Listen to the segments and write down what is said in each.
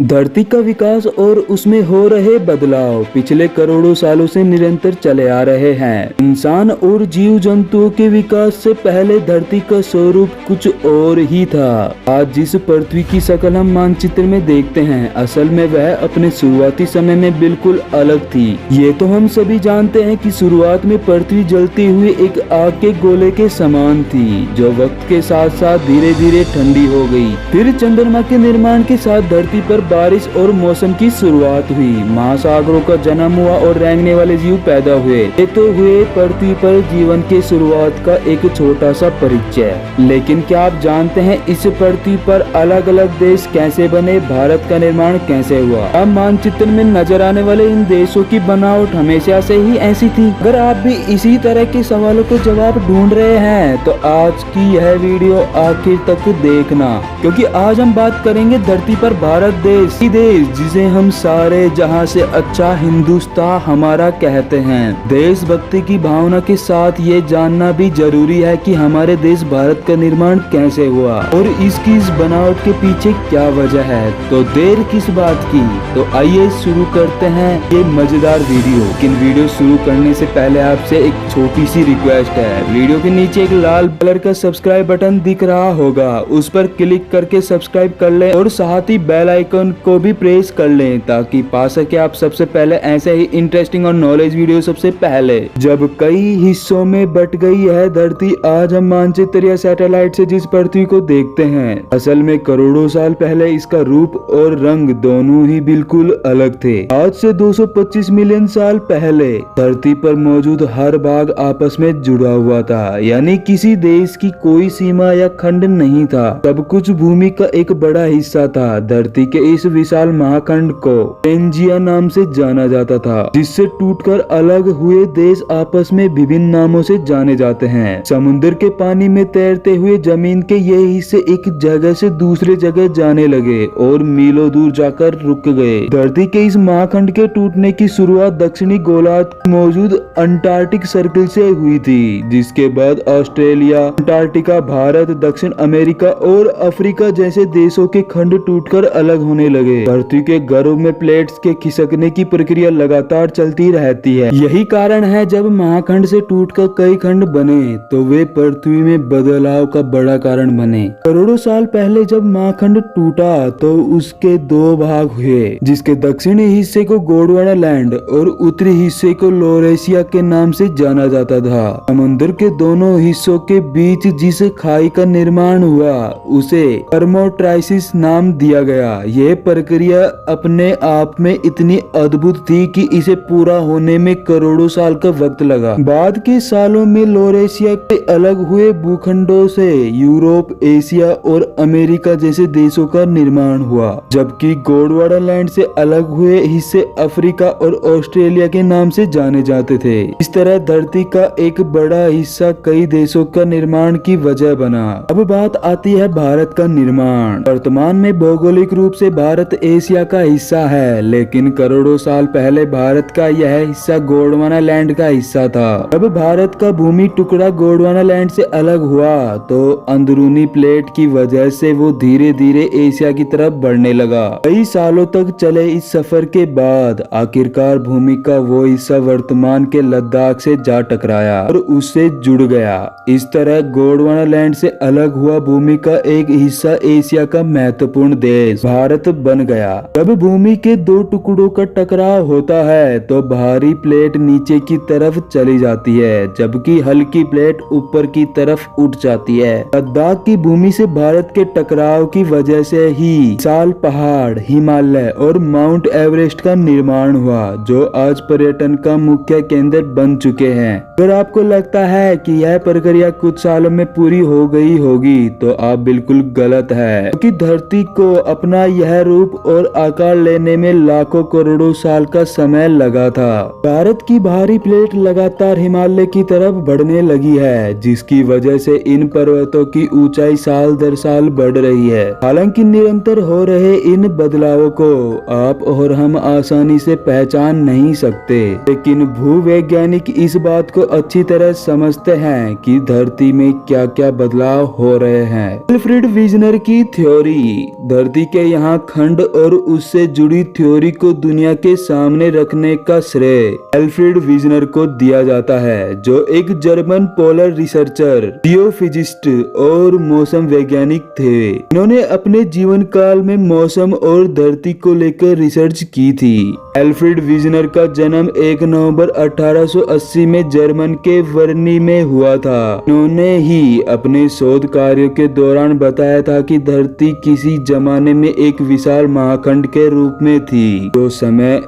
धरती का विकास और उसमें हो रहे बदलाव पिछले करोड़ों सालों से निरंतर चले आ रहे हैं। इंसान और जीव जंतुओं के विकास से पहले धरती का स्वरूप कुछ और ही था। आज जिस पृथ्वी की शक्ल हम मानचित्र में देखते हैं, असल में वह अपने शुरुआती समय में बिल्कुल अलग थी। ये तो हम सभी जानते हैं कि शुरुआत में पृथ्वी जलती हुई एक आग के गोले के समान थी, जो वक्त के साथ साथ धीरे धीरे ठंडी हो गई। फिर चंद्रमा के निर्माण के साथ धरती पर बारिश और मौसम की शुरुआत हुई। महासागरों का जन्म हुआ और रेंगने वाले जीव पैदा हुए। ये तो हुए पृथ्वी पर जीवन के शुरुआत का एक छोटा सा परिचय। लेकिन क्या आप जानते हैं इस पृथ्वी पर अलग अलग देश कैसे बने, भारत का निर्माण कैसे हुआ? अब मानचित्र में नजर आने वाले इन देशों की बनावट हमेशा से ही ऐसी थी। अगर आप भी इसी तरह के सवालों के जवाब ढूंढ रहे हैं तो आज की यह वीडियो आखिर तक देखना, क्योंकि आज हम बात करेंगे धरती पर भारत देश जिसे हम सारे जहां से अच्छा हिंदुस्तान हमारा कहते हैं। देशभक्ति की भावना के साथ ये जानना भी जरूरी है कि हमारे देश भारत का निर्माण कैसे हुआ और इसकी इस बनावट के पीछे क्या वजह है। तो देर किस बात की, तो आइए शुरू करते हैं ये मजेदार वीडियो। लेकिन वीडियो शुरू करने से पहले आपसे एक छोटी सी रिक्वेस्ट है। वीडियो के नीचे एक लाल कलर का सब्सक्राइब बटन दिख रहा होगा, उस पर क्लिक करके सब्सक्राइब कर लें और साथ ही बेल आइकन को भी प्रेस कर लें ताकि पा सके आप सबसे पहले ऐसे ही इंटरेस्टिंग और नॉलेज वीडियो सबसे पहले। जब कई हिस्सों में बट गई है धरती, आज हम मानचित्र या सैटेलाइट से जिस पृथ्वी को देखते हैं, असल में करोड़ों साल पहले इसका रूप और रंग दोनों ही बिल्कुल अलग थे। आज से 225 मिलियन साल पहले धरती पर मौजूद हर भाग आपस में जुड़ा हुआ था, यानी किसी देश की कोई सीमा या खंड नहीं था। सब कुछ भूमि का एक बड़ा हिस्सा था। धरती के इस विशाल महाखंड को पेंजिया नाम से जाना जाता था, जिससे टूटकर अलग हुए देश आपस में विभिन्न नामों से जाने जाते हैं। समुद्र के पानी में तैरते हुए जमीन के ये हिस्से एक जगह से दूसरे जगह जाने लगे और मीलों दूर जाकर रुक गए। धरती के इस महाखंड के टूटने की शुरुआत दक्षिणी गोलार्ध मौजूद अंटार्कटिक सर्कल से हुई थी, जिसके बाद ऑस्ट्रेलिया, अंटार्कटिका, भारत, दक्षिण अमेरिका और अफ्रीका जैसे देशों के खंड टूटकर अलग होने लगे। पृथ्वी के गर्भ में प्लेट्स के खिसकने की प्रक्रिया लगातार चलती रहती है। यही कारण है जब महाखंड से टूटकर कई खंड बने तो वे पृथ्वी में बदलाव का बड़ा कारण बने। करोड़ों साल पहले जब महाखंड टूटा तो उसके दो भाग हुए, जिसके दक्षिणी हिस्से को गोंडवाना लैंड और उत्तरी हिस्से को लॉरेशिया के नाम से जाना जाता था। समुद्र के दोनों हिस्सों के बीच जिस खाई का निर्माण हुआ उसे परमोट्राइसिस नाम दिया गया। यह प्रक्रिया अपने आप में इतनी अद्भुत थी कि इसे पूरा होने में करोड़ों साल का वक्त लगा। बाद के सालों में लॉरेशिया के अलग हुए भूखंडों से यूरोप, एशिया और अमेरिका जैसे देशों का निर्माण हुआ, जबकि गोंडवाना लैंड से अलग हुए हिस्से अफ्रीका और ऑस्ट्रेलिया के नाम से जाने जाते थे। इस तरह धरती का एक बड़ा हिस्सा कई देशों का निर्माण की वजह बना। अब बात आती है भारत का निर्माण। वर्तमान में भौगोलिक रूप से भारत एशिया का हिस्सा है, लेकिन करोड़ों साल पहले भारत का यह हिस्सा गोंडवाना लैंड का हिस्सा था। जब भारत का भूमि टुकड़ा गोंडवाना लैंड से अलग हुआ तो अंदरूनी प्लेट की वजह से वो धीरे धीरे एशिया की तरफ बढ़ने लगा। कई सालों तक चले इस सफर के बाद आखिरकार भूमि का वो हिस्सा वर्तमान के लद्दाख से जा टकराया और उससे जुड़ गया। इस तरह गोंडवाना लैंड से अलग हुआ भूमि का एक हिस्सा एशिया का महत्वपूर्ण देश भारत बन गया। जब भूमि के दो टुकड़ों का टकराव होता है तो भारी प्लेट नीचे की तरफ चली जाती है, जबकि हल्की प्लेट ऊपर की तरफ उठ जाती है। लद्दाख की भूमि से भारत के टकराव की वजह से ही विशाल पहाड़, हिमालय और माउंट एवरेस्ट का निर्माण हुआ, जो आज पर्यटन का मुख्य केंद्र बन चुके हैं। अगर आपको लगता है कि यह प्रक्रिया कुछ सालों में पूरी हो गई होगी तो आप बिल्कुल गलत है, क्योंकि धरती को अपना यह रूप और आकार लेने में लाखों करोड़ों साल का समय लगा था। भारत की भारी प्लेट लगातार हिमालय की तरफ बढ़ने लगी है, जिसकी वजह से इन पर्वतों की ऊंचाई साल दर साल बढ़ रही है। हालांकि निरंतर हो रहे इन बदलावों को आप और हम आसानी से पहचान नहीं सकते, लेकिन भूवैज्ञानिक इस बात को अच्छी तरह समझते हैं कि धरती में क्या क्या बदलाव हो रहे हैं। अल्फ्रेड विजनर की थ्योरी, धरती के यहाँ महाखंड और उससे जुड़ी थ्योरी को दुनिया के सामने रखने का श्रेय एल्फ्रेड वीजनर को दिया जाता है, जो एक जर्मन पोलर रिसर्चर, जियोफिजिस्ट और मौसम वैज्ञानिक थे। इन्होंने अपने जीवन काल में मौसम और धरती को लेकर रिसर्च की थी। एल्फ्रेड वीजनर का जन्म 1 नवंबर 1880 में जर्मन के वर्नी में हुआ था। इन्होंने ही अपने शोध कार्यों के दौरान बताया था कि धरती किसी जमाने में एक विशाल महाखंड के रूप में थी, जो समय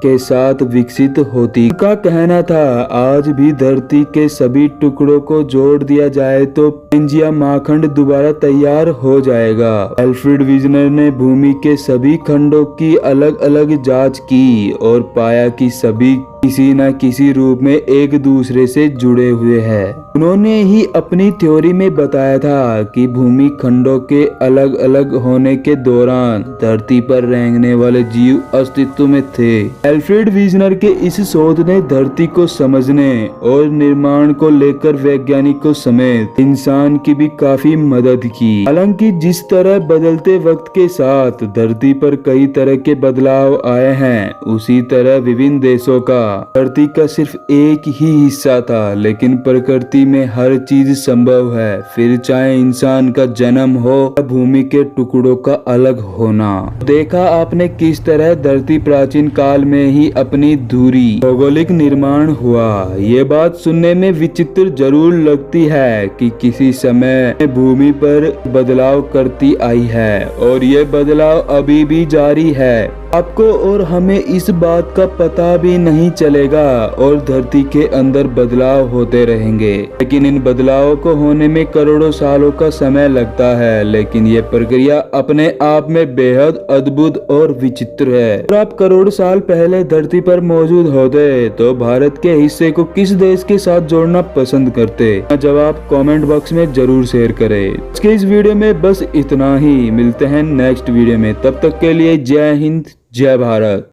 के साथ विकसित होती। उनका कहना था, आज भी धरती के सभी टुकड़ों को जोड़ दिया जाए तो पेंजिया महाखंड दोबारा तैयार हो जाएगा। एल्फ्रेड वीजनर ने भूमि के सभी खंडों की अलग अलग जांच की और पाया कि सभी किसी न किसी रूप में एक दूसरे से जुड़े हुए हैं। उन्होंने ही अपनी थ्योरी में बताया था कि भूमि खंडों के अलग अलग होने के दौरान धरती पर रहने वाले जीव अस्तित्व में थे। एल्फ्रेड वीजनर के इस शोध ने धरती को समझने और निर्माण को लेकर वैज्ञानिकों समेत इंसान की भी काफी मदद की। हालांकि जिस तरह बदलते वक्त के साथ धरती पर कई तरह के बदलाव आए हैं, उसी तरह विभिन्न देशों का धरती का सिर्फ एक ही हिस्सा था, लेकिन प्रकृति में हर चीज संभव है, फिर चाहे इंसान का जन्म हो या भूमि के टुकड़ों का अलग होना। देखा आपने किस तरह धरती प्राचीन काल में ही अपनी धुरी भौगोलिक निर्माण हुआ। ये बात सुनने में विचित्र जरूर लगती है कि किसी समय भूमि पर बदलाव करती आई है और ये बदलाव अभी भी जारी है। आपको और हमें इस बात का पता भी नहीं चलेगा और धरती के अंदर बदलाव होते रहेंगे, लेकिन इन बदलावों को होने में करोड़ों सालों का समय लगता है। लेकिन ये प्रक्रिया अपने आप में बेहद अद्भुत और विचित्र है। अगर आप करोड़ साल पहले धरती पर मौजूद होते तो भारत के हिस्से को किस देश के साथ जोड़ना पसंद करते? जवाब कमेंट बॉक्स में जरूर शेयर करें। इसके इस वीडियो में बस इतना ही। मिलते हैं नेक्स्ट वीडियो में, तब तक के लिए जय हिंद, जय भारत।